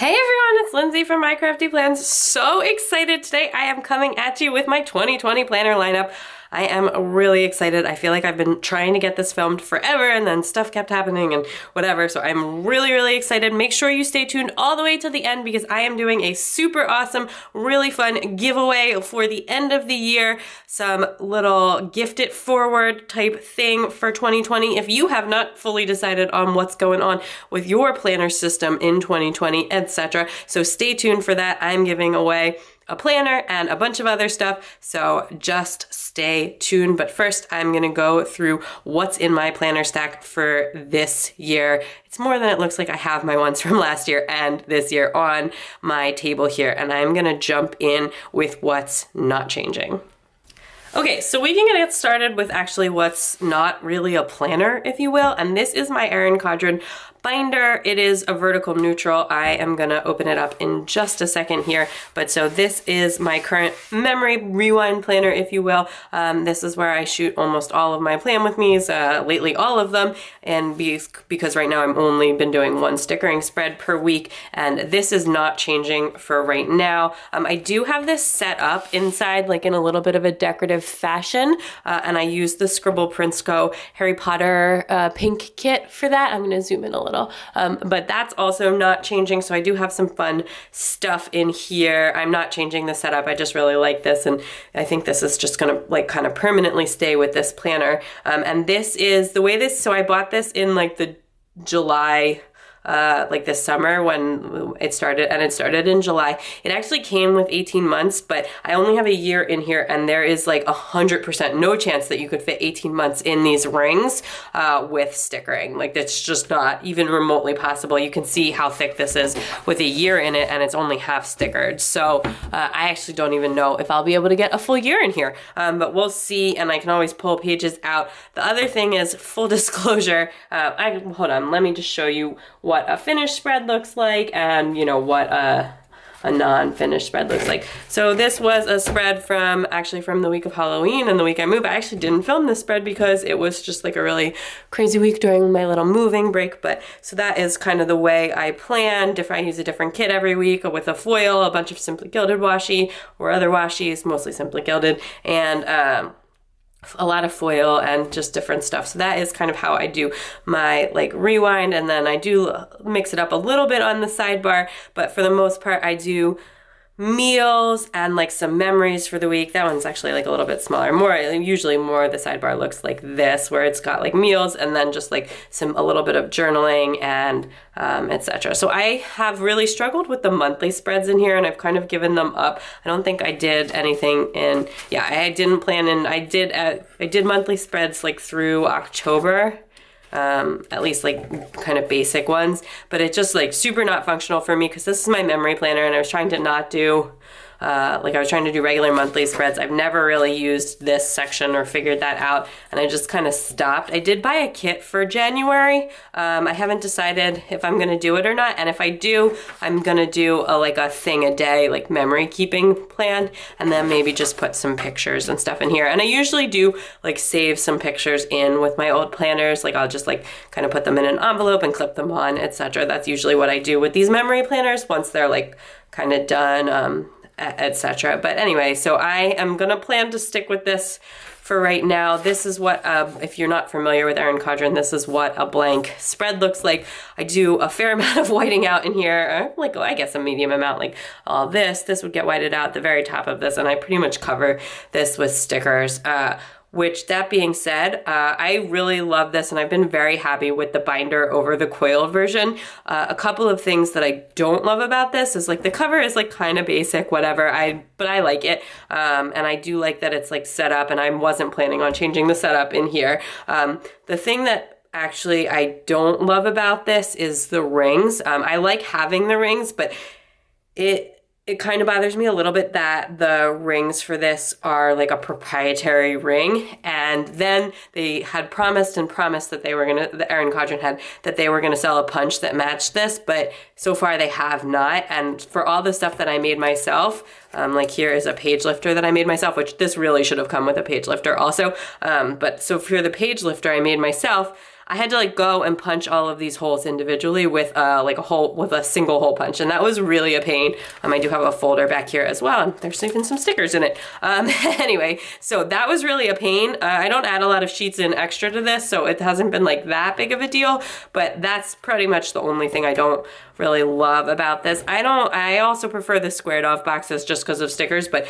Hey everyone, it's Lindsay from My Crafty Plans. So excited today. I am coming at you with my 2020 planner lineup. I am really excited. I feel like I've been trying to get this filmed forever and then stuff kept happening and whatever. So I'm really excited. Make sure you stay tuned all the way to the end because I am doing a super awesome, really fun giveaway for the end of the year. Some little gift it forward type thing for 2020. If you have not fully decided on what's going on with your planner system in 2020, etc. So stay tuned for that. I'm giving away a planner and a bunch of other stuff, so just stay tuned. But first, I'm gonna go through what's in my planner stack for this year. It's more than it looks like. I have my ones from last year and this year on my table here, and I'm gonna jump in with what's not changing. Okay, so we can get started with actually what's not really a planner, if you will, and this is my Erin Condren binder. It is a vertical neutral. I am gonna open it up in just a second here, but so this is my current memory rewind planner, if you will. This is where I shoot almost all of my plan with me's, lately all of them, and because right now I'm only been doing one stickering spread per week, and this is not changing for right now. I do have this set up inside like in a little bit of a decorative fashion, and I use the Scribble Prinsco Harry Potter pink kit for that. I'm gonna zoom in a little. But that's also not changing, so I do have some fun stuff in here. I'm not changing the setup. I just really like this, and I think this is just gonna like kind of permanently stay with this planner. And this is the way this, so I bought this in like the July, like this summer when it started, and it started in July. It actually came with 18 months, but I only have a year in here, and there is like 100% no chance that you could fit 18 months in these rings with stickering. Like it's just not even remotely possible. You can see how thick this is with a year in it, and it's only half stickered. So I actually don't even know if I'll be able to get a full year in here, but we'll see, and I can always pull pages out. The other thing is, full disclosure, hold on, let me just show you what a finished spread looks like, and you know what a non-finished spread looks like. So this was a spread from the week of Halloween and the week I moved. I actually didn't film this spread because it was just like a really crazy week during my little moving break, but so that is kind of the way I plan. I use a different kit every week with a foil, a bunch of Simply Gilded washi or other washi's, mostly Simply Gilded, and a lot of foil and just different stuff. So that is kind of how I do my like rewind, and then I do mix it up a little bit on the sidebar, but for the most part I do meals and like some memories for the week. That one's actually like a little bit smaller. Usually more the sidebar looks like this, where it's got like meals and then just like a little bit of journaling and etc. So I have really struggled with the monthly spreads in here, and I've kind of given them up. I don't think I did anything in, yeah, I didn't plan in, I did monthly spreads like through October. At least like kind of basic ones, but it's just like super not functional for me because this is my memory planner, and I was trying to not do I was trying to do regular monthly spreads. I've never really used this section or figured that out, and I just kind of stopped. I did buy a kit for January. I haven't decided if I'm gonna do it or not, and if I do, I'm gonna do a thing a day, like memory keeping plan, and then maybe just put some pictures and stuff in here. And I usually do like save some pictures in with my old planners. Like I'll just like kind of put them in an envelope and clip them on, etc. That's usually what I do with these memory planners once they're like kind of done, etc. But anyway, so I am gonna plan to stick with this for right now. This is what, if you're not familiar with Erin Condren, this is what a blank spread looks like. I do a fair amount of whiting out in here, like I guess a medium amount, like all this would get whited out the very top of this, and I pretty much cover this with stickers. Which, that being said, I really love this, and I've been very happy with the binder over the coil version. A couple of things that I don't love about this is like the cover is like kind of basic, whatever, but I like it. And I do like that it's like set up, and I wasn't planning on changing the setup in here. The thing that actually I don't love about this is the rings. I like having the rings, but it kind of bothers me a little bit that the rings for this are like a proprietary ring, and then they had promised that they were the Erin Condren had, that they were gonna sell a punch that matched this, but so far they have not. And for all the stuff that I made myself, like here is a page lifter that I made myself, which this really should have come with a page lifter also, but so for the page lifter I made myself, I had to like go and punch all of these holes individually with like a single hole punch, and that was really a pain. I do have a folder back here as well, and there's even some stickers in it. Anyway, so that was really a pain. I don't add a lot of sheets in extra to this, so it hasn't been like that big of a deal, but that's pretty much the only thing I don't really love about this. I also prefer the squared off boxes just because of stickers, but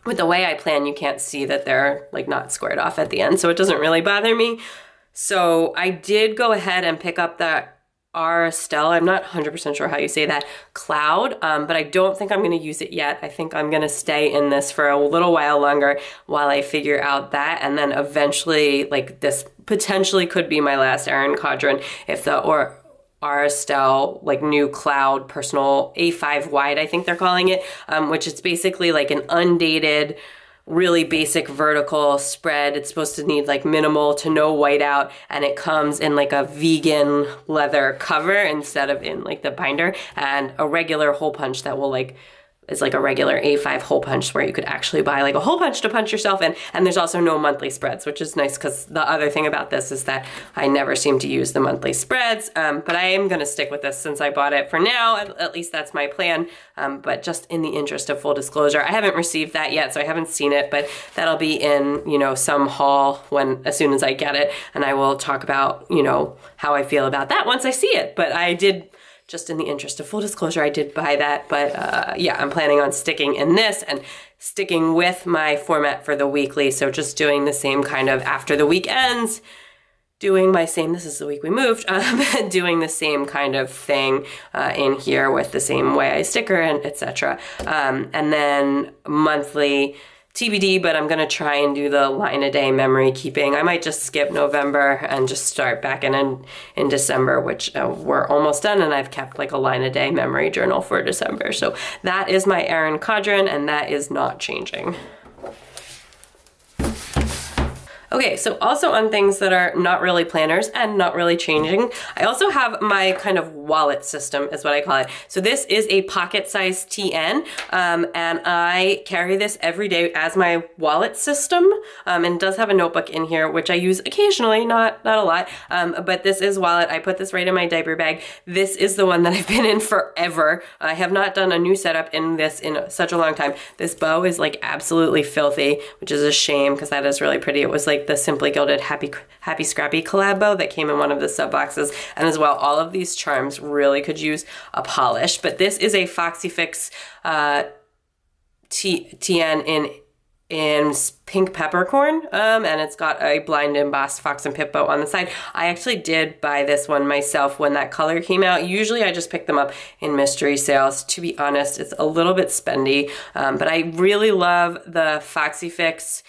with the way I plan, you can't see that they're like not squared off at the end, so it doesn't really bother me. So I did go ahead and pick up that Aristel, I'm not 100% sure how you say that, cloud, but I don't think I'm going to use it yet. I think I'm going to stay in this for a little while longer while I figure out that, and then eventually, like, this potentially could be my last Erin Condren if the Aristel like new cloud personal A5 wide, I think they're calling it, which is basically like an undated, really basic vertical spread. It's supposed to need like minimal to no whiteout, and it comes in like a vegan leather cover instead of in like the binder, and a regular hole punch that will like is like a regular A5 hole punch where you could actually buy like a hole punch to punch yourself in. And there's also no monthly spreads, which is nice because the other thing about this is that I never seem to use the monthly spreads, but I am going to stick with this since I bought it for now. At least that's my plan. But just in the interest of full disclosure, I haven't received that yet, so I haven't seen it, but that'll be in, some haul as soon as I get it. And I will talk about, how I feel about that once I see it. But I did, just in the interest of full disclosure, I did buy that, but yeah, I'm planning on sticking in this and sticking with my format for the weekly. So just doing the same kind of after the week ends, this is the week we moved, doing the same kind of thing in here with the same way I sticker and etc. And then monthly TBD, but I'm gonna try and do the line a day memory keeping. I might just skip November and just start back in December, which we're almost done, and I've kept like a line a day memory journal for December. So that is my Erin Condren, and that is not changing. Okay, so also on things that are not really planners and not really changing, I also have my kind of wallet system is what I call it. So this is a pocket size TN, and I carry this every day as my wallet system, and it does have a notebook in here, which I use occasionally, not a lot, but this is wallet. I put this right in my diaper bag. This is the one that I've been in forever. I have not done a new setup in this in such a long time. This bow is like absolutely filthy, which is a shame because that is really pretty. It was like the Simply Gilded Happy Scrappy collab bow that came in one of the sub boxes, and as well all of these charms really could use a polish. But this is a Foxy Fix TN in pink peppercorn, and it's got a blind embossed fox and pip bow on the side. I actually did buy this one myself when that color came out. Usually I just pick them up in mystery sales. To be honest, it's a little bit spendy, but I really love the Foxy Fix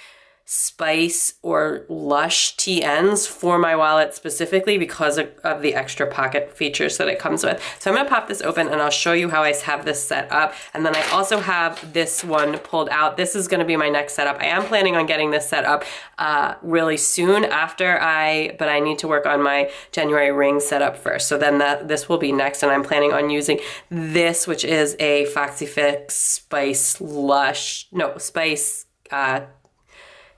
Spice or Lush TNs for my wallet specifically because of the extra pocket features that it comes with. So I'm gonna pop this open and I'll show you how I have this set up. And then I also have this one pulled out. This is gonna be my next setup. I am planning on getting this set up really soon but I need to work on my January ring setup first. So then this will be next, and I'm planning on using this, which is a Foxy Fix Spice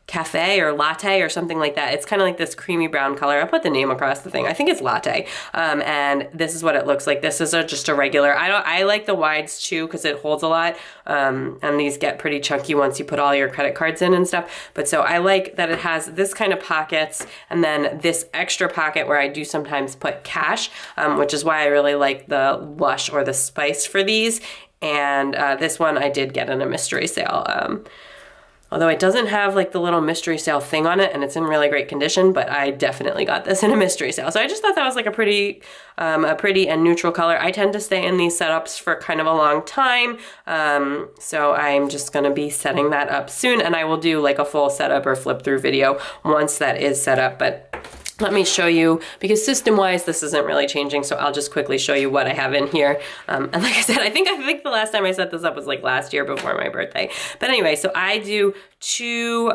Cafe or latte or something like that. It's kind of like this creamy brown color. I'll put the name across the thing. I think it's latte. And this is what it looks like. This is just a regular. I like the wides too because it holds a lot. And these get pretty chunky once you put all your credit cards in and stuff. But so I like that it has this kind of pockets and then this extra pocket where I do sometimes put cash, which is why I really like the Lush or the Spice for these. And this one I did get in a mystery sale. Although it doesn't have like the little mystery sale thing on it, and it's in really great condition, but I definitely got this in a mystery sale. So I just thought that was like a pretty and neutral color. I tend to stay in these setups for kind of a long time. So I'm just gonna be setting that up soon, and I will do like a full setup or flip through video once that is set up. But let me show you, because system-wise, this isn't really changing, so I'll just quickly show you what I have in here. And like I said, I think the last time I set this up was like last year before my birthday. But anyway, so I do two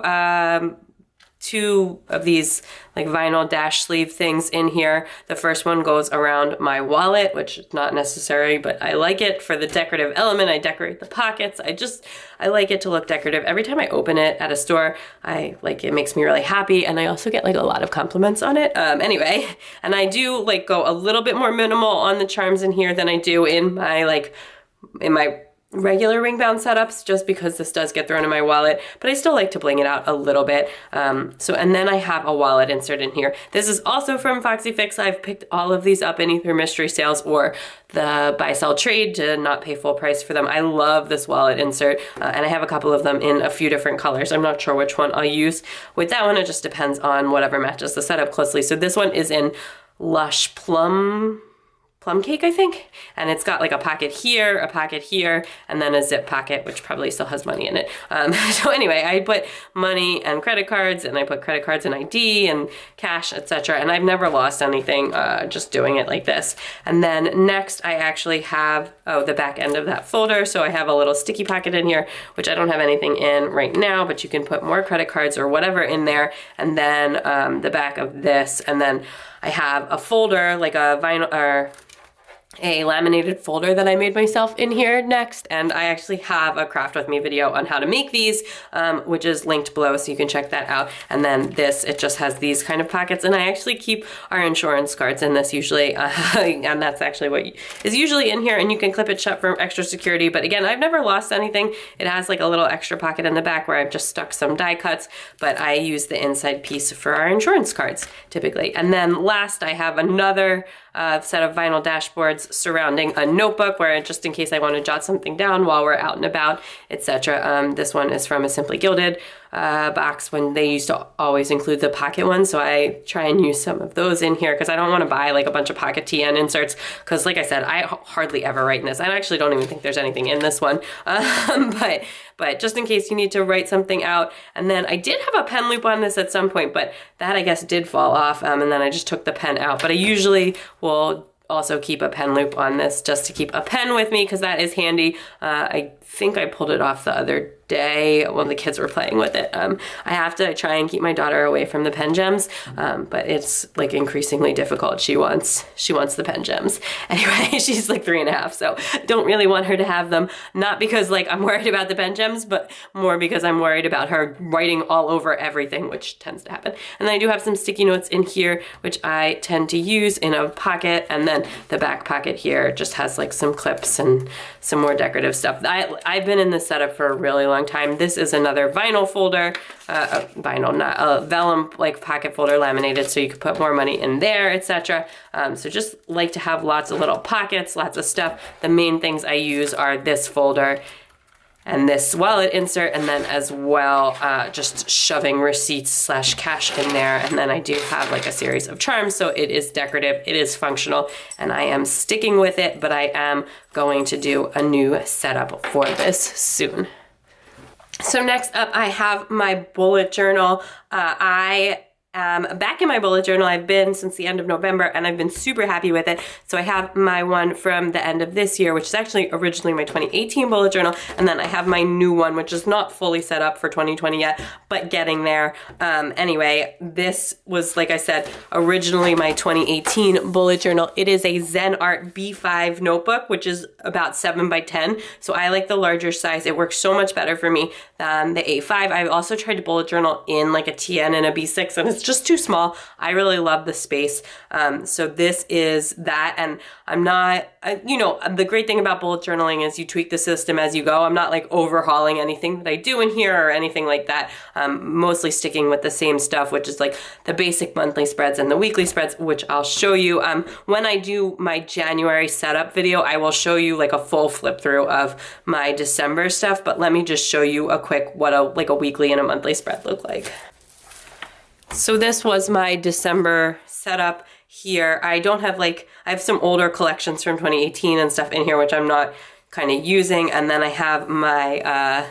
two of these like vinyl dash sleeve things in here. The first one goes around my wallet, which is not necessary, but I like it for the decorative element. I decorate the pockets. I like it to look decorative. Every time I open it at a store, it makes me really happy, and I also get like a lot of compliments on it. Anyway, and I do like go a little bit more minimal on the charms in here than I do in my regular ring bound setups, just because this does get thrown in my wallet, but I still like to bling it out a little bit. And then I have a wallet insert in here. This is also from Foxy Fix. I've picked all of these up in either mystery sales or the buy sell trade to not pay full price for them. I love this wallet insert, and I have a couple of them in a few different colors. I'm not sure which one I'll use. With that one, it just depends on whatever matches the setup closely. So this one is in Lush Plum Cake, I think. And it's got like a pocket here, and then a zip pocket, which probably still has money in it. So anyway, I put money and credit cards, and I put credit cards and ID and cash, etc. And I've never lost anything just doing it like this. And then next I actually have, the back end of that folder. So I have a little sticky pocket in here, which I don't have anything in right now, but you can put more credit cards or whatever in there. And then the back of this, and then I have a folder, like a vinyl or a laminated folder that I made myself in here next, and I actually have a craft with me video on how to make these, which is linked below, so you can check that out. And then this, it just has these kind of pockets, and I actually keep our insurance cards in this usually, and that's actually what is usually in here, and you can clip it shut for extra security. But again, I've never lost anything. It has like a little extra pocket in the back where I've just stuck some die cuts, but I use the inside piece for our insurance cards typically. And then last, I have another set of vinyl dashboards surrounding a notebook where, just in case I want to jot something down while we're out and about, etc. This one is from a Simply Gilded box when they used to always include the pocket ones, so I try and use some of those in here because I don't want to buy like a bunch of pocket TN inserts, because like I said, I hardly ever write in this. I actually don't even think there's anything in this one, but just in case you need to write something out. And then I did have a pen loop on this at some point, but that I guess did fall off, and then I just took the pen out. But I usually will also keep a pen loop on this just to keep a pen with me, because that is handy. I think I pulled it off the other day when the kids were playing with it. I have to try and keep my daughter away from the pen gems, but it's like increasingly difficult. She wants the pen gems. Anyway, she's like 3.5, so don't really want her to have them. Not because like I'm worried about the pen gems, but more because I'm worried about her writing all over everything, which tends to happen. And then I do have some sticky notes in here, which I tend to use in a pocket, and then the back pocket here just has like some clips and some more decorative stuff. I've been in this setup for a really long time. This is another vinyl folder, not a vellum like pocket folder, laminated, so you could put more money in there, etc. So just like to have lots of little pockets, lots of stuff. The main things I use are this folder and this wallet insert, and then as well just shoving receipts / cash in there. And then I do have like a series of charms, so it is decorative, it is functional, and I am sticking with it, but I am going to do a new setup for this soon. So next up, I have my bullet journal. Back in my bullet journal. I've been since the end of November, and I've been super happy with it. So I have my one from the end of this year, which is actually originally my 2018 bullet journal, and then I have my new one, which is not fully set up for 2020 yet, but getting there. Anyway, this was, like I said, originally my 2018 bullet journal. It is a Zen Art B5 notebook, which is about 7 by 10. So I like the larger size. It works so much better for me than the A5. I've also tried to bullet journal in like a TN and a B6, and it's just too small. I really love the space. So this is that, and I'm not, the great thing about bullet journaling is you tweak the system as you go. I'm not like overhauling anything that I do in here or anything like that. Mostly sticking with the same stuff, which is like the basic monthly spreads and the weekly spreads, which I'll show you. When I do my January setup video, I will show you like a full flip through of my December stuff, but let me just show you a quick what a weekly and a monthly spread look like. So this was my December setup here. I have some older collections from 2018 and stuff in here, which I'm not kind of using. And then I have my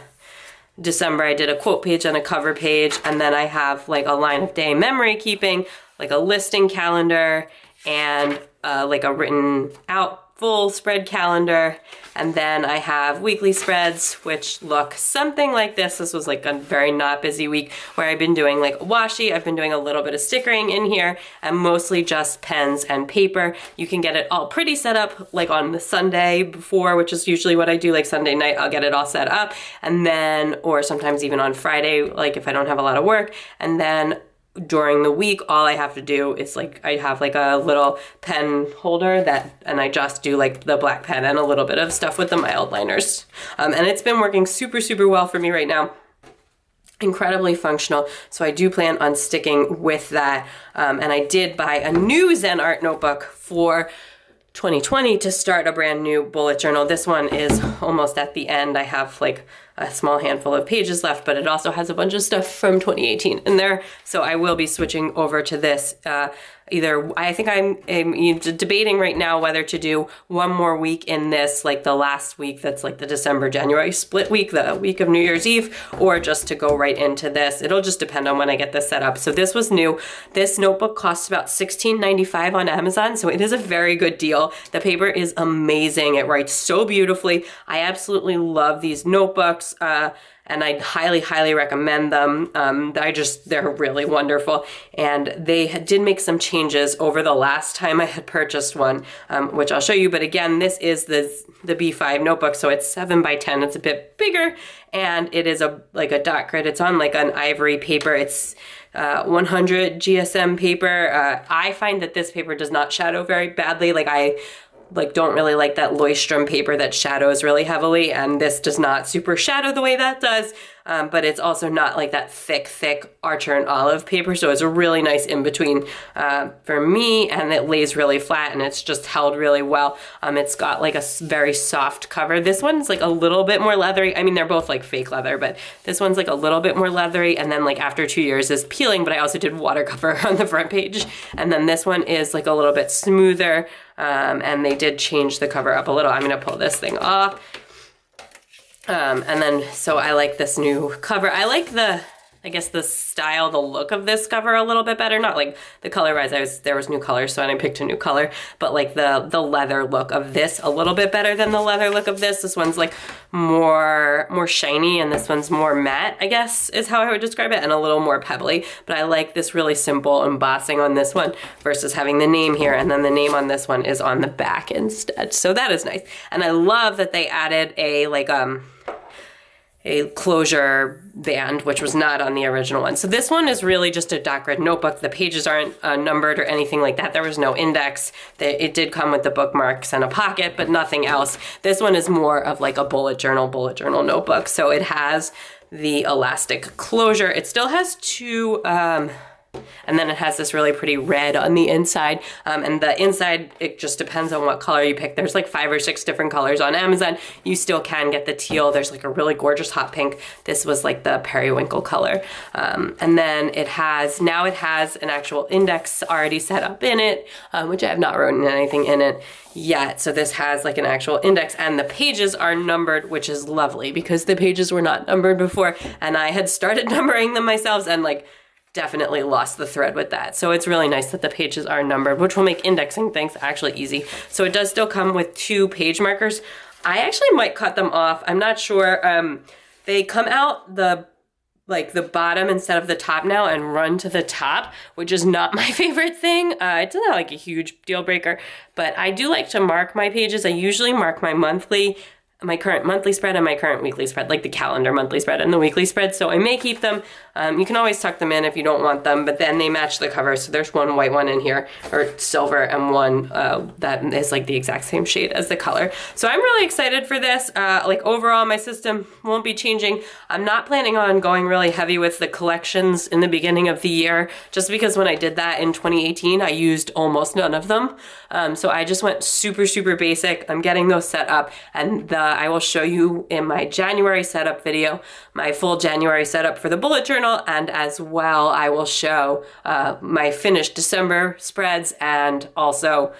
December, I did a quote page and a cover page. And then I have like a line of day memory keeping, like a listing calendar, and like a written out full spread calendar. And then I have weekly spreads, which look something like this. This was like a very not busy week where I've been doing like washi. I've been doing a little bit of stickering in here and mostly just pens and paper. You can get it all pretty set up like on the Sunday before, which is usually what I do, like Sunday night, I'll get it all set up. And then, or sometimes even on Friday, like if I don't have a lot of work. And then during the week, all I have to do is like, I have like a little pen holder and I just do like the black pen and a little bit of stuff with the mild liners. And it's been working super, super well for me right now. Incredibly functional. So I do plan on sticking with that. And I did buy a new Zen Art notebook for 2020 to start a brand new bullet journal. This one is almost at the end. I have like a small handful of pages left, but it also has a bunch of stuff from 2018 in there. So I will be switching over to this. I think I'm debating right now whether to do one more week in this, like the last week that's like the December-January split week, the week of New Year's Eve, or just to go right into this. It'll just depend on when I get this set up. So this was new. This notebook costs about $16.95 on Amazon, so it is a very good deal. The paper is amazing. It writes so beautifully. I absolutely love these notebooks. And I highly, highly recommend them. They're really wonderful. And they did make some changes over the last time I had purchased one, which I'll show you. But again, this is the B5 notebook, so it's 7x10. It's a bit bigger, and it is like a dot grid. It's on like an ivory paper. It's 100 GSM paper. I find that this paper does not shadow very badly. I don't really like that Leuchtturm paper that shadows really heavily, and this does not super shadow the way that does, but it's also not like that thick Archer and Olive paper, so it's a really nice in-between for me, and it lays really flat, and it's just held really well. It's got like a very soft cover. This one's like a little bit more leathery. I mean, they're both like fake leather, but this one's like a little bit more leathery, and then like after 2 years is peeling, but I also did water cover on the front page, and then this one is like a little bit smoother, and they did change the cover up a little. I'm gonna pull this thing off. And then, so I like this new cover. I like the style, the look of this cover a little bit better. Not like the color wise, there was new colors, so I picked a new color, but like the leather look of this a little bit better than the leather look of this. This one's like more shiny, and this one's more matte, I guess is how I would describe it, and a little more pebbly. But I like this really simple embossing on this one versus having the name here, and then the name on this one is on the back instead. So that is nice. And I love that they added a closure band, which was not on the original one. So this one is really just a dot grid notebook. The pages aren't numbered or anything like that. There was no index. It did come with the bookmarks and a pocket, but nothing else. This one is more of like a bullet journal notebook. So it has the elastic closure. It still has two, and then it has this really pretty red on the inside. And the inside, it just depends on what color you pick. There's like 5 or 6 different colors on Amazon. You still can get the teal. There's like a really gorgeous hot pink. This was like the periwinkle color. And then it has an actual index already set up in it, which I have not written anything in it yet. So this has like an actual index, and the pages are numbered, which is lovely because the pages were not numbered before. And I had started numbering them myself and like definitely lost the thread with that. So it's really nice that the pages are numbered, which will make indexing things actually easy. So it does still come with 2 page markers. I actually might cut them off. I'm not sure. They come out the bottom instead of the top now and run to the top, which is not my favorite thing. It's not like a huge deal breaker, but I do like to mark my pages. I usually mark my current monthly spread and my current weekly spread, like the calendar monthly spread and the weekly spread. So I may keep them. You can always tuck them in if you don't want them, but then they match the cover. So there's one white one in here, or silver, and one that is like the exact same shade as the color. So I'm really excited for this. Overall, my system won't be changing. I'm not planning on going really heavy with the collections in the beginning of the year, just because when I did that in 2018, I used almost none of them. So I just went super, super basic. I'm getting those set up, and I will show you in my January setup video, my full January setup for the bullet journal, and as well I will show my finished December spreads and also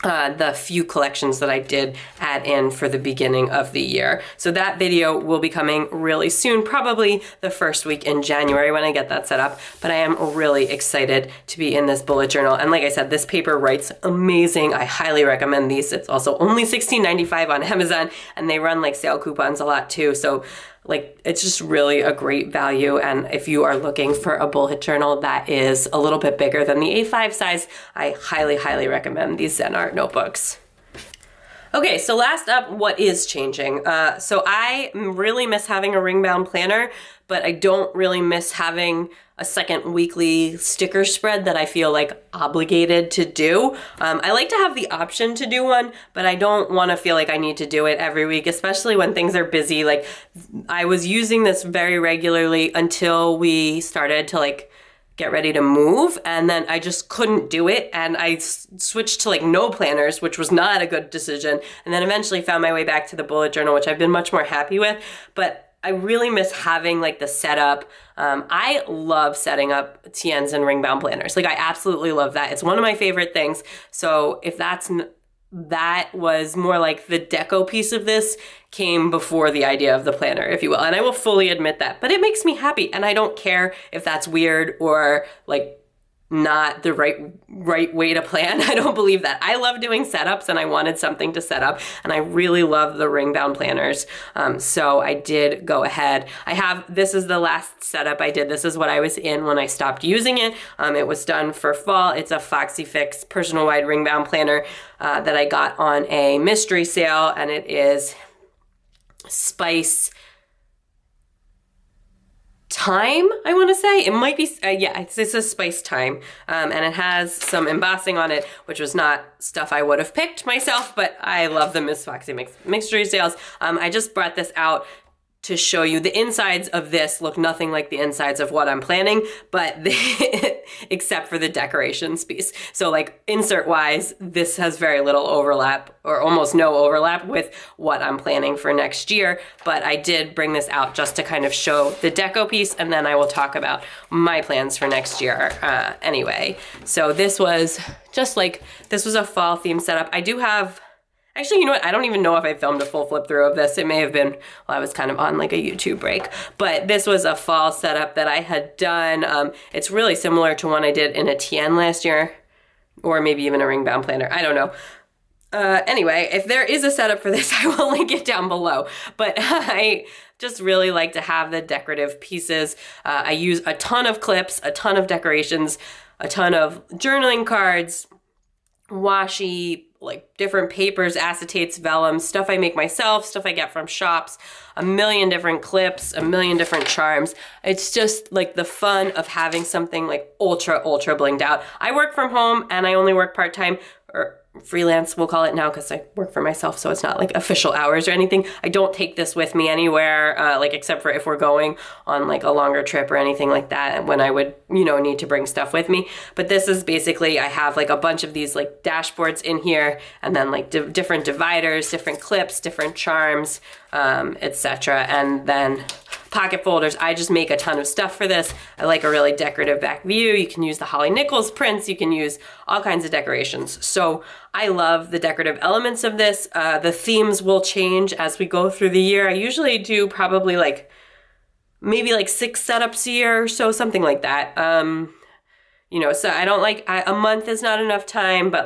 the few collections that I did add in for the beginning of the year. So that video will be coming really soon, probably the first week in January when I get that set up. But I am really excited to be in this bullet journal. And like I said, this paper writes amazing. I highly recommend these. It's also only $16.95 on Amazon, and they run like sale coupons a lot too. So like, it's just really a great value. And if you are looking for a bullet journal that is a little bit bigger than the A5 size, I highly, highly recommend these Zen Art notebooks. Okay, so last up, what is changing? So I really miss having a ring-bound planner, but I don't really miss having a second weekly sticker spread that I feel like obligated to do. I like to have the option to do one, but I don't want to feel like I need to do it every week, especially when things are busy. Like, I was using this very regularly until we started to like get ready to move, and then I just couldn't do it, and I switched to like no planners, which was not a good decision, and then eventually found my way back to the bullet journal, which I've been much more happy with. But I really miss having like the setup. I love setting up TNs and ring bound planners. Like, I absolutely love that. It's one of my favorite things. So if that was more like the deco piece of this came before the idea of the planner, if you will. And I will fully admit that, but it makes me happy. And I don't care if that's weird or like not the right way to plan. I don't believe that. I love doing setups, and I wanted something to set up, and I really love the ring bound planners. So I did go ahead. This is the last setup I did. This is what I was in when I stopped using it. It was done for fall. It's a Foxy Fix personal wide ring bound planner that I got on a mystery sale, and it is Spice Time, I want to say. It might be, it says Spice Time, and it has some embossing on it, which was not stuff I would have picked myself, but I love the Miss Foxy mystery sales. I just brought this out to show you. The insides of this look nothing like the insides of what I'm planning, but except for the decorations piece. So like insert wise, this has very little overlap, or almost no overlap, with what I'm planning for next year. But I did bring this out just to kind of show the deco piece, and then I will talk about my plans for next year anyway. So this was a fall theme setup. I do have, actually, you know what? I don't even know if I filmed a full flip through of this. It may have been while I was kind of on like a YouTube break. But this was a fall setup that I had done. It's really similar to one I did in a TN last year, or maybe even a ring bound planner. I don't know. Anyway, if there is a setup for this, I will link it down below. But I just really like to have the decorative pieces. I use a ton of clips, a ton of decorations, a ton of journaling cards, washi, like different papers, acetates, vellums, stuff I make myself, stuff I get from shops, a million different clips, a million different charms. It's just like the fun of having something like ultra blinged out. I work from home, and I only work part-time, or freelance, we'll call it now, because I work for myself, so it's not like official hours or anything. I don't take this with me anywhere, like except for if we're going on like a longer trip or anything like that, when I would, need to bring stuff with me. But this is basically, I have like a bunch of these like dashboards in here, and then like different dividers, different clips, different charms, etc. And then pocket folders. I just make a ton of stuff for this. I like a really decorative back view. You can use the Holly Nichols prints. You can use all kinds of decorations. So I love the decorative elements of this. The themes will change as we go through the year. I usually do probably maybe 6 setups a year or so, something like that. So I don't a month is not enough time, but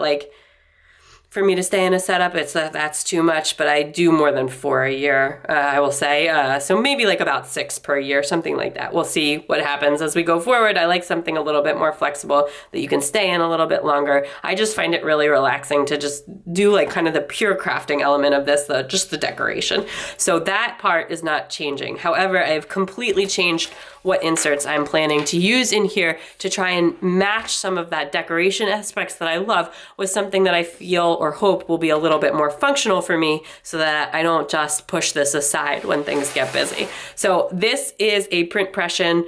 for me to stay in a setup, that's too much, but I do more than 4 a year, I will say. So maybe about 6 per year, something like that. We'll see what happens as we go forward. I like something a little bit more flexible that you can stay in a little bit longer. I just find it really relaxing to just do kind of the pure crafting element of this, just the decoration. So that part is not changing. However, I've completely changed what inserts I'm planning to use in here to try and match some of that decoration aspects that I love with something that I feel or hope will be a little bit more functional for me, so that I don't just push this aside when things get busy. So this is a Print Pression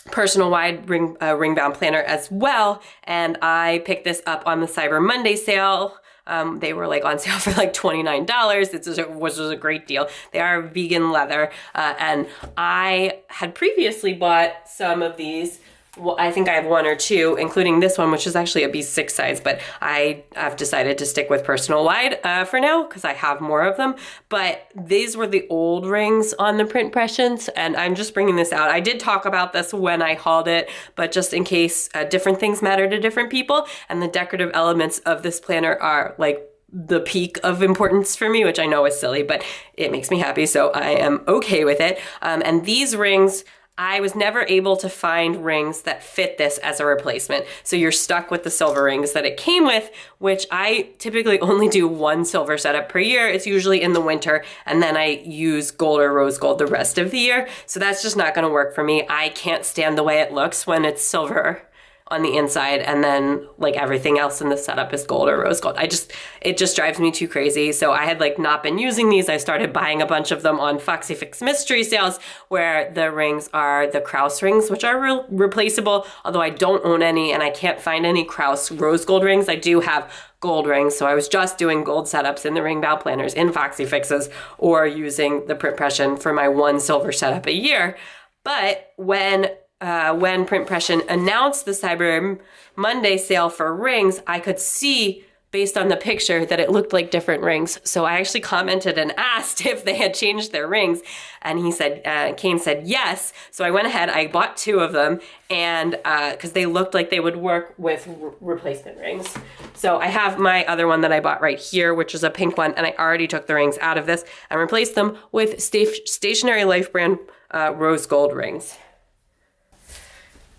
personal wide ring bound planner as well, and I picked this up on the Cyber Monday sale. They were on sale for $29, which was a great deal. They are vegan leather, and I had previously bought some of these well, I think I have one or two, including this one, which is actually a B6 size, but I've decided to stick with personal wide for now because I have more of them. But these were the old rings on the print impressions, and I'm just bringing this out. I did talk about this when I hauled it, but just in case different things matter to different people, and the decorative elements of this planner are like the peak of importance for me, which I know is silly, but it makes me happy, so I am okay with it. And these rings, I was never able to find rings that fit this as a replacement. So you're stuck with the silver rings that it came with, which I typically only do one silver setup per year. It's usually in the winter, and then I use gold or rose gold the rest of the year. So that's just not gonna work for me. I can't stand the way it looks when it's silver on the inside and then like everything else in the setup is gold or rose gold. It just drives me too crazy. So I had like not been using these. I started buying a bunch of them on Foxy Fix mystery sales where the rings are the Kraus rings, which are replaceable, although I don't own any and I can't find any Kraus rose gold rings. I do have gold rings, so I was just doing gold setups in the Ring Bound planners in Foxy Fixes or using the print impression for my one silver setup a year. But when Print Impression announced the Cyber Monday sale for rings, I could see based on the picture that it looked like different rings. So I actually commented and asked if they had changed their rings, and he said, Kane said yes. So I went ahead, I bought two of them, and because they looked like they would work with replacement rings. So I have my other one that I bought right here, which is a pink one, and I already took the rings out of this and replaced them with Stationery Life brand rose gold rings.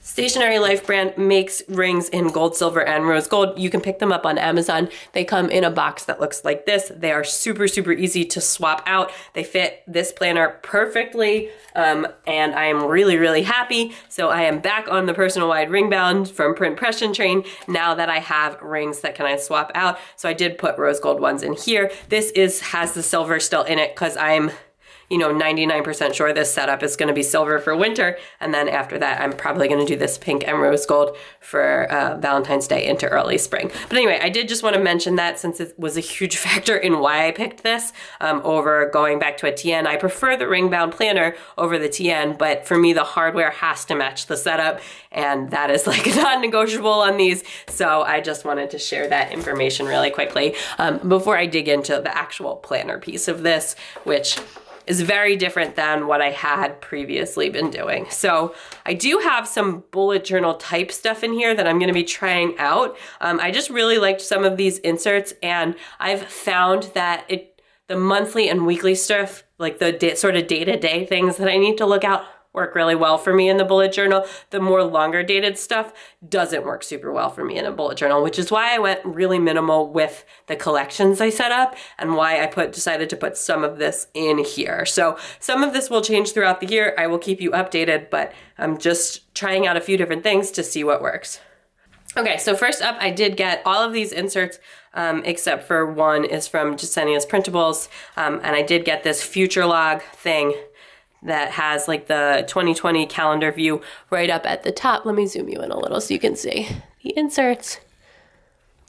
Stationery Life brand makes rings in gold, silver, and rose gold. You can pick them up on Amazon. They come in a box that looks like this. They are super, super easy to swap out. They fit this planner perfectly, and I am really, really happy. So I am back on the personal wide ring bound from Print Impression train now that I have rings that can I swap out. So I did put rose gold ones in here. This has the silver still in it because I'm 99% sure this setup is going to be silver for winter. And then after that, I'm probably going to do this pink and rose gold for Valentine's Day into early spring. But anyway, I did just want to mention that since it was a huge factor in why I picked this over going back to a TN. I prefer the ring bound planner over the TN, but for me, the hardware has to match the setup. And that is like non-negotiable on these. So I just wanted to share that information really quickly before I dig into the actual planner piece of this, which is very different than what I had previously been doing. So I do have some bullet journal type stuff in here that I'm gonna be trying out. I just really liked some of these inserts, and I've found that the monthly and weekly stuff, like the sort of day-to-day things that I need to look out, work really well for me in the bullet journal. The more longer dated stuff doesn't work super well for me in a bullet journal, which is why I went really minimal with the collections I set up and why I decided to put some of this in here. So some of this will change throughout the year. I will keep you updated, but I'm just trying out a few different things to see what works. Okay, so first up, I did get all of these inserts, except for one is from Jasenia's Printables, and I did get this future log thing that has like the 2020 calendar view right up at the top. Let me zoom you in a little so you can see the inserts.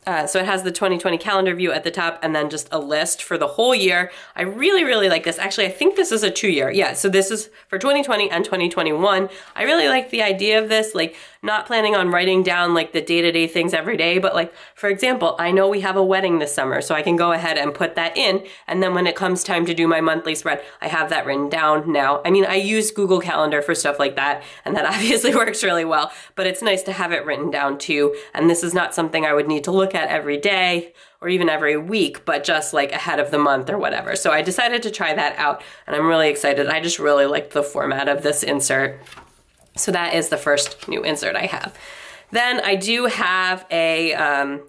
So it has the 2020 calendar view at the top and then just a list for the whole year. I really, really like this. Actually, I think this is a 2-year. Yeah, so this is for 2020 and 2021. I really like the idea of this, like not planning on writing down like the day-to-day things every day, but like, for example, I know we have a wedding this summer, so I can go ahead and put that in. And then when it comes time to do my monthly spread, I have that written down now. I mean, I use Google Calendar for stuff like that, and that obviously works really well, but it's nice to have it written down too. And this is not something I would need to look at every day or even every week, but just like ahead of the month or whatever. So I decided to try that out, and I'm really excited. I just really liked the format of this insert. So that is the first new insert I have. Then I do have a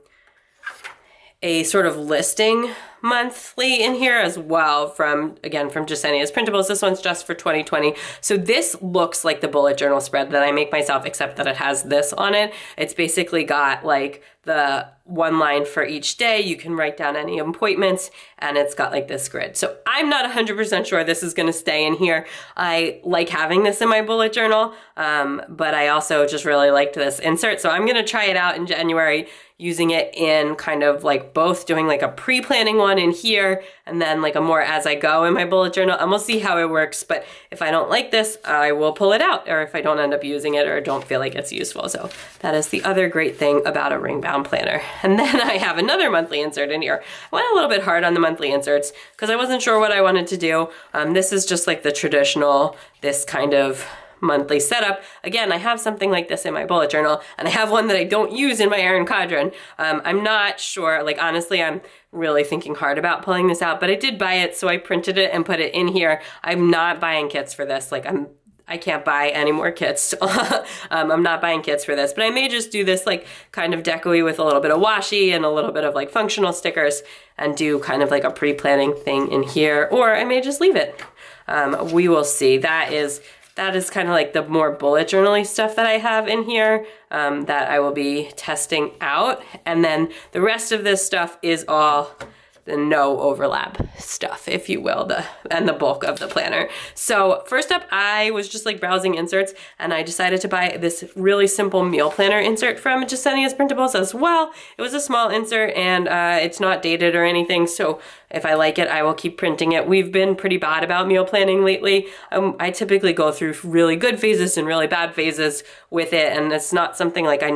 sort of listing monthly in here as well from Jasenia's Printables. This one's just for 2020. So this looks like the bullet journal spread that I make myself, except that it has this on it. It's basically got like the one line for each day. You can write down any appointments, and it's got like this grid. So I'm not 100% sure this is gonna stay in here. I like having this in my bullet journal, but I also just really liked this insert. So I'm gonna try it out in January, using it in kind of like both doing like a pre-planning one one in here and then like a more as I go in my bullet journal, and we'll see how it works. But if I don't like this, I will pull it out, or if I don't end up using it or don't feel like it's useful. So that is the other great thing about a ring bound planner. And then I have another monthly insert in here. I went a little bit hard on the monthly inserts because I wasn't sure what I wanted to do. This is just like the traditional, this kind of monthly setup. Again, I have something like this in my bullet journal, and I have one that I don't use in my Erin Condren. I'm not sure, like honestly, I'm really thinking hard about pulling this out, but I did buy it, so I printed it and put it in here. I'm not buying kits for this. Like I can't buy any more kits. I'm not buying kits for this, but I may just do this like kind of deco-y with a little bit of washi and a little bit of like functional stickers and do kind of like a pre-planning thing in here, or I may just leave it. We will see. That is kind of like the more bullet journaly stuff that I have in here that I will be testing out. And then the rest of this stuff is all the no overlap stuff, if you will, and the bulk of the planner. So first up, I was just like browsing inserts, and I decided to buy this really simple meal planner insert from Jasenia's Printables as well. It was a small insert, and it's not dated or anything, so if I like it, I will keep printing it. We've been pretty bad about meal planning lately. I typically go through really good phases and really bad phases with it, and it's not something like I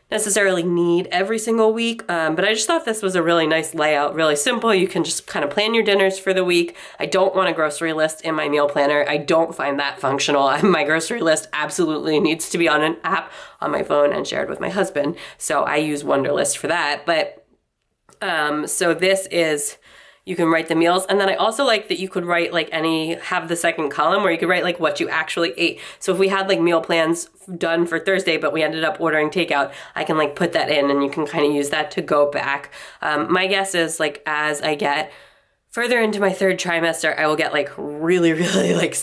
necessarily need every single week, but I just thought this was a really nice layout, really simple. You can just kind of plan your dinners for the week. I don't want a grocery list in my meal planner. I don't find that functional. My grocery list absolutely needs to be on an app on my phone and shared with my husband, so I use Wunderlist for that. But so this is, you can write the meals, and then I also like that you could write like have the second column where you could write like what you actually ate. So if we had like meal plans done for Thursday, but we ended up ordering takeout, I can like put that in, and you can kind of use that to go back. My guess is like as I get further into my third trimester, I will get like really, really like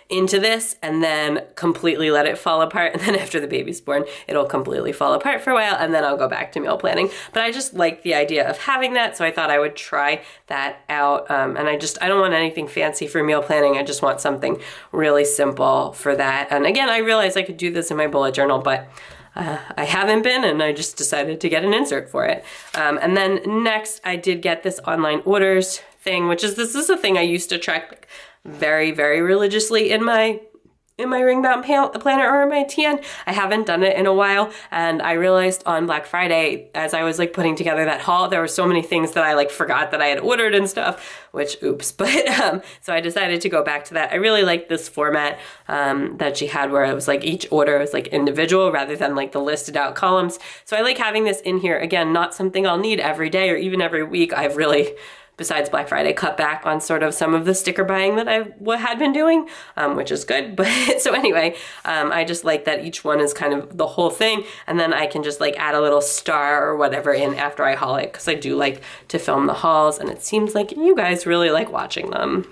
into this and then completely let it fall apart. And then after the baby's born, it'll completely fall apart for a while, and then I'll go back to meal planning. But I just like the idea of having that, so I thought I would try that out. And I don't want anything fancy for meal planning. I just want something really simple for that. And again, I realized I could do this in my bullet journal, but I haven't been, and I just decided to get an insert for it. And then next, I did get this online orders thing, this is a thing I used to track very, very religiously in my ring bound planner or my TN. I haven't done it in a while, and I realized on Black Friday, as I was like putting together that haul, there were so many things that I like forgot that I had ordered and stuff, which oops. But so I decided to go back to that. I really like this format that she had, where it was like each order was like individual rather than like the listed out columns. So I like having this in here. Again, not something I'll need every day or even every week. I've really, besides Black Friday, cut back on sort of some of the sticker buying that I had been doing, which is good. But so anyway, I just like that each one is kind of the whole thing, and then I can just like add a little star or whatever in after I haul it, because I do like to film the hauls, and it seems like you guys really like watching them.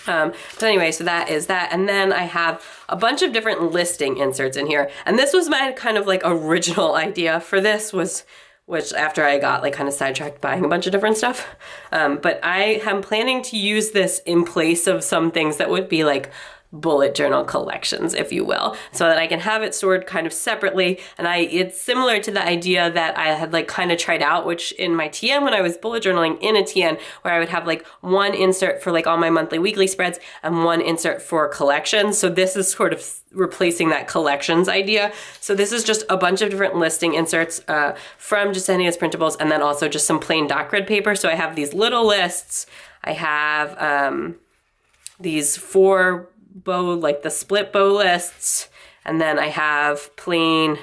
So anyway, so that is that. And then I have a bunch of different listing inserts in here. And this was my kind of like original idea for this, which after I got like kind of sidetracked buying a bunch of different stuff. But I am planning to use this in place of some things that would be like bullet journal collections, if you will, so that I can have it stored kind of separately. And it's similar to the idea that I had like kind of tried out, which in my TN, when I was bullet journaling in a TN, where I would have like one insert for like all my monthly weekly spreads and one insert for collections. So this is sort of replacing that collections idea. So this is just a bunch of different listing inserts from Jasenia's Printables, and then also just some plain dot grid paper. So I have these little lists. I have these 4 bow, like the split bow lists, and then I have plain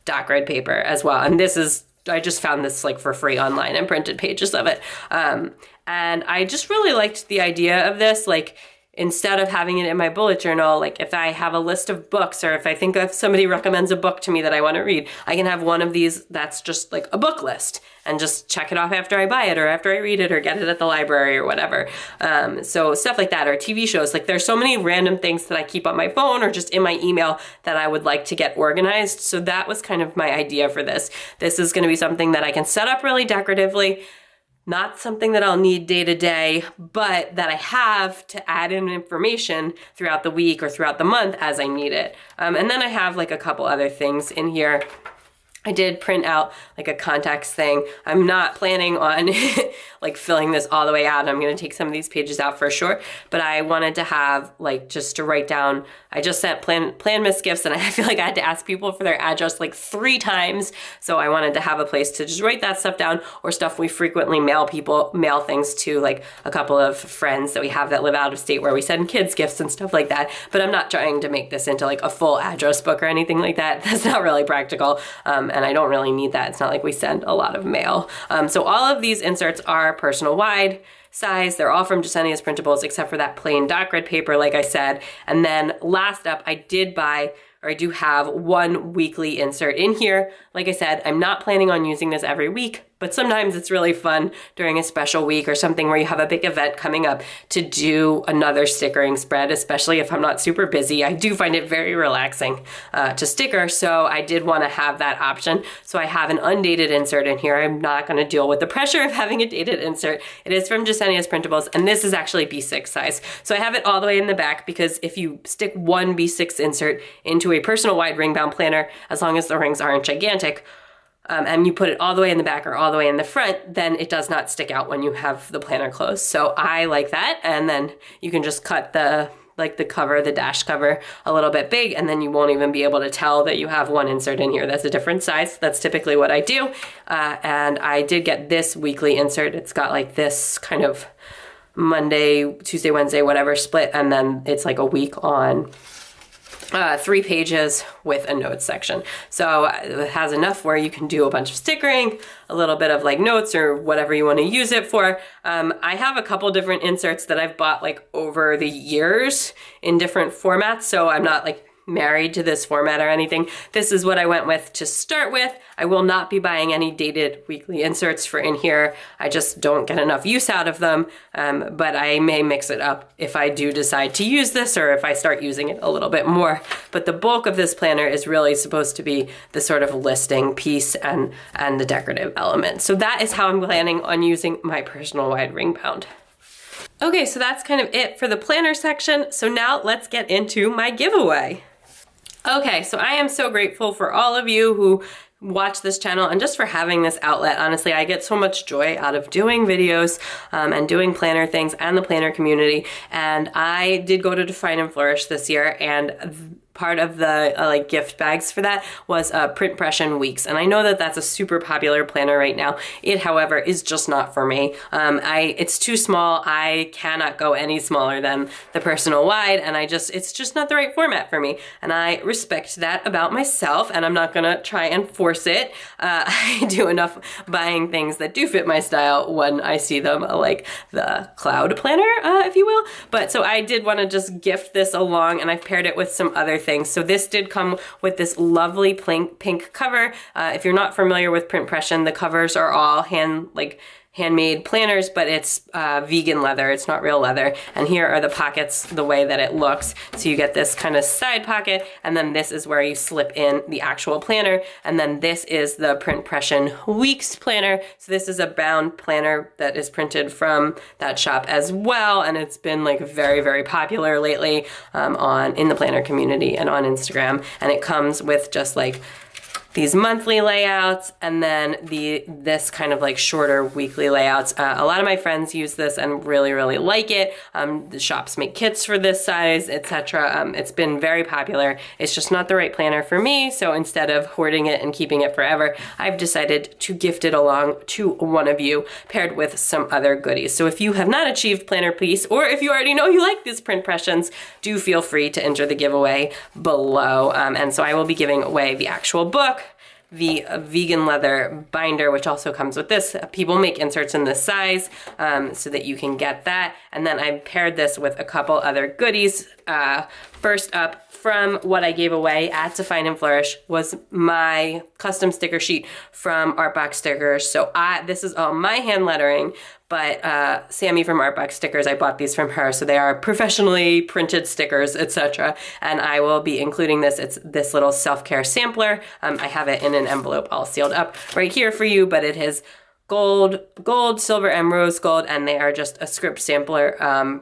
dot grid paper as well. And this is, I just found this like for free online and printed pages of it. And I just really liked the idea of this, like instead of having it in my bullet journal, like if I have a list of books, or if I think if somebody recommends a book to me that I want to read, I can have one of these that's just like a book list and just check it off after I buy it or after I read it or get it at the library or whatever. So stuff like that, or TV shows. Like there's so many random things that I keep on my phone or just in my email that I would like to get organized. So that was kind of my idea for this. This is going to be something that I can set up really decoratively, not something that I'll need day to day, but that I have to add in information throughout the week or throughout the month as I need it. And then I have like a couple other things in here. I did print out like a contacts thing. I'm not planning on like filling this all the way out. I'm going to take some of these pages out for sure, but I wanted to have like just to write down. I just sent plan miss gifts, and I feel like I had to ask people for their address like 3 times. So I wanted to have a place to just write that stuff down, or stuff we frequently mail things to, like a couple of friends that we have that live out of state where we send kids gifts and stuff like that. But I'm not trying to make this into like a full address book or anything like that. That's not really practical. And I don't really need that. It's not like we send a lot of mail. So all of these inserts are personal wide size. They're all from Jessenia's Printables, except for that plain dot grid paper, like I said. And then last up, I do have 1 weekly insert in here. Like I said, I'm not planning on using this every week, but sometimes it's really fun during a special week or something where you have a big event coming up to do another stickering spread, especially if I'm not super busy. I do find it very relaxing to sticker, so I did want to have that option. So I have an undated insert in here. I'm not going to deal with the pressure of having a dated insert. It is from Jessenia's Printables, and this is actually B6 size. So I have it all the way in the back because if you stick one B6 insert into a personal wide ring bound planner, as long as the rings aren't gigantic, and you put it all the way in the back or all the way in the front, then it does not stick out when you have the planner closed. So I like that. And then you can just cut the cover, the dash cover, a little bit big, and then you won't even be able to tell that you have one insert in here that's a different size. That's typically what I do. And I did get this weekly insert. It's got like this kind of Monday, Tuesday, Wednesday, whatever split, and then it's like a week on 3 pages with a notes section. So it has enough where you can do a bunch of stickering, a little bit of like notes or whatever you want to use it for. I have a couple different inserts that I've bought like over the years in different formats. So I'm not like married to this format or anything. This is what I went with to start with. I will not be buying any dated weekly inserts for in here. I just don't get enough use out of them, but I may mix it up if I do decide to use this or if I start using it a little bit more. But the bulk of this planner is really supposed to be the sort of listing piece and the decorative element. So that is how I'm planning on using my personal wide ring bound. Okay, so that's kind of it for the planner section. So now let's get into my giveaway. Okay, so I am so grateful for all of you who watch this channel and just for having this outlet. Honestly, I get so much joy out of doing videos and doing planner things and the planner community. And I did go to Define and Flourish this year, and part of the like gift bags for that was Printpression Weeks. And I know that that's a super popular planner right now. It, however, is just not for me. It's too small. I cannot go any smaller than the personal wide, and it's just not the right format for me. And I respect that about myself, and I'm not gonna try and force it. I do enough buying things that do fit my style when I see them, like the Cloud Planner, if you will. But so I did wanna just gift this along, and I've paired it with some other things. So this did come with this lovely pink cover. If you're not familiar with Printpression, the covers are all handmade planners, but it's vegan leather. It's not real leather. And here are the pockets the way that it looks. So you get this kind of side pocket, and then this is where you slip in the actual planner. And then this is the Printpression Weeks planner. So this is a bound planner that is printed from that shop as well. And it's been like very, very popular lately in the planner community and on Instagram. And it comes with just like these monthly layouts, and then this kind of like shorter weekly layouts. A lot of my friends use this and really, really like it. The shops make kits for this size, etc. It's been very popular. It's just not the right planner for me, so instead of hoarding it and keeping it forever, I've decided to gift it along to one of you, paired with some other goodies. So if you have not achieved Planner Peace, or if you already know you like these Printpressions, do feel free to enter the giveaway below. And so I will be giving away the actual book, the vegan leather binder, which also comes with this. People make inserts in this size so that you can get that. And then I paired this with a couple other goodies. First up, from what I gave away at Define and Flourish was my custom sticker sheet from Artbox Stickers. So this is all my hand lettering, but Sammy from Artbox Stickers, I bought these from her. So they are professionally printed stickers, etc. And I will be including this. It's this little self-care sampler. I have it in an envelope all sealed up right here for you, but it has gold, silver, and rose gold, and they are just a script sampler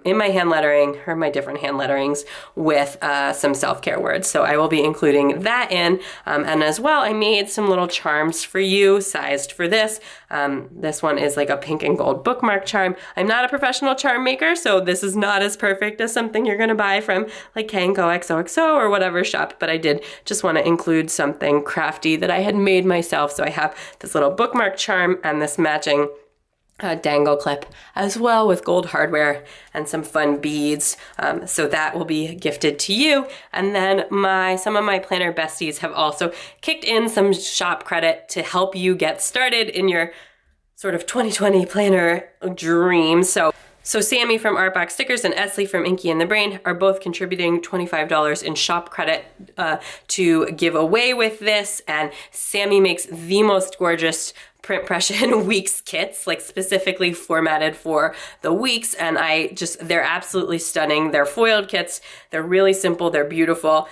in my hand lettering, or my different hand letterings, with some self-care words. So I will be including that in, and as well, I made some little charms for you, sized for this. This one is like a pink and gold bookmark charm. I'm not a professional charm maker, so this is not as perfect as something you're gonna buy from like K&Co XOXO or whatever shop, but I did just want to include something crafty that I had made myself. So I have this little bookmark charm and this matching dangle clip as well with gold hardware and some fun beads. So that will be gifted to you. And then some of my planner besties have also kicked in some shop credit to help you get started in your sort of 2020 planner dream. So Sammy from Artbox Stickers and Esley from Inky and the Brain are both contributing $25 in shop credit to give away with this. And Sammy makes the most gorgeous print pression weeks kits, like specifically formatted for the weeks. And they're absolutely stunning. They're foiled kits. They're really simple. They're beautiful.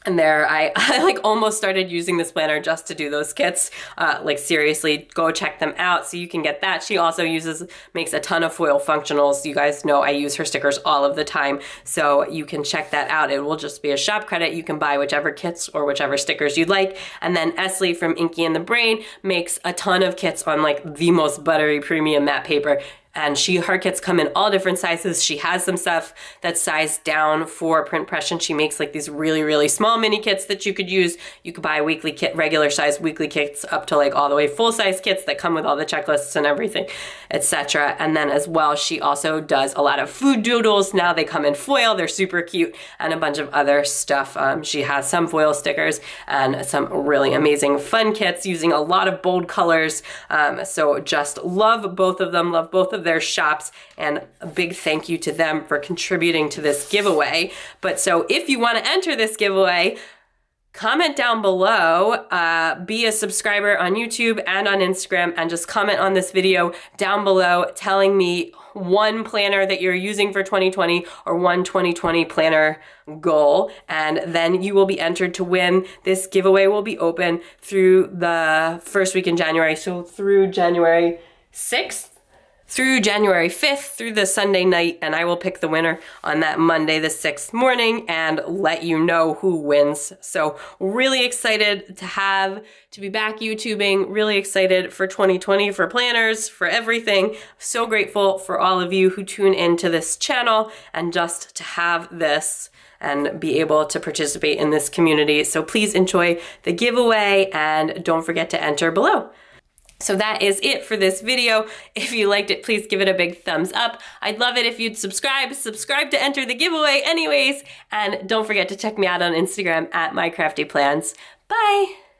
And I like almost started using this planner just to do those kits. Like seriously, go check them out so you can get that. She also makes a ton of foil functionals. You guys know I use her stickers all of the time, so you can check that out. It will just be a shop credit. You can buy whichever kits or whichever stickers you'd like. And then Esley from Inky and the Brain makes a ton of kits on like the most buttery premium matte paper. And her kits come in all different sizes. She has some stuff that's sized down for print pression. She makes like these really, really small mini kits that you could use. You could buy regular size weekly kits up to like all the way full size kits that come with all the checklists and everything, etc. And then as well, she also does a lot of food doodles. Now they come in foil. They're super cute, and a bunch of other stuff. She has some foil stickers and some really amazing fun kits using a lot of bold colors. So just love both of them, love both of their shops, and a big thank you to them for contributing to this giveaway. But so if you want to enter this giveaway, comment down below, be a subscriber on YouTube and on Instagram, and just comment on this video down below telling me one planner that you're using for 2020 or one 2020 planner goal, and then you will be entered to win. This giveaway will be open through the first week in January, so through January 6th. Through January 5th, through the Sunday night, and I will pick the winner on that Monday the 6th morning and let you know who wins. So really excited to be back YouTubing, really excited for 2020, for planners, for everything. So grateful for all of you who tune into this channel and just to have this and be able to participate in this community. So please enjoy the giveaway and don't forget to enter below. So that is it for this video. If you liked it, please give it a big thumbs up. I'd love it if you'd subscribe to enter the giveaway anyways. And don't forget to check me out on Instagram at MyCraftyPlans. Bye!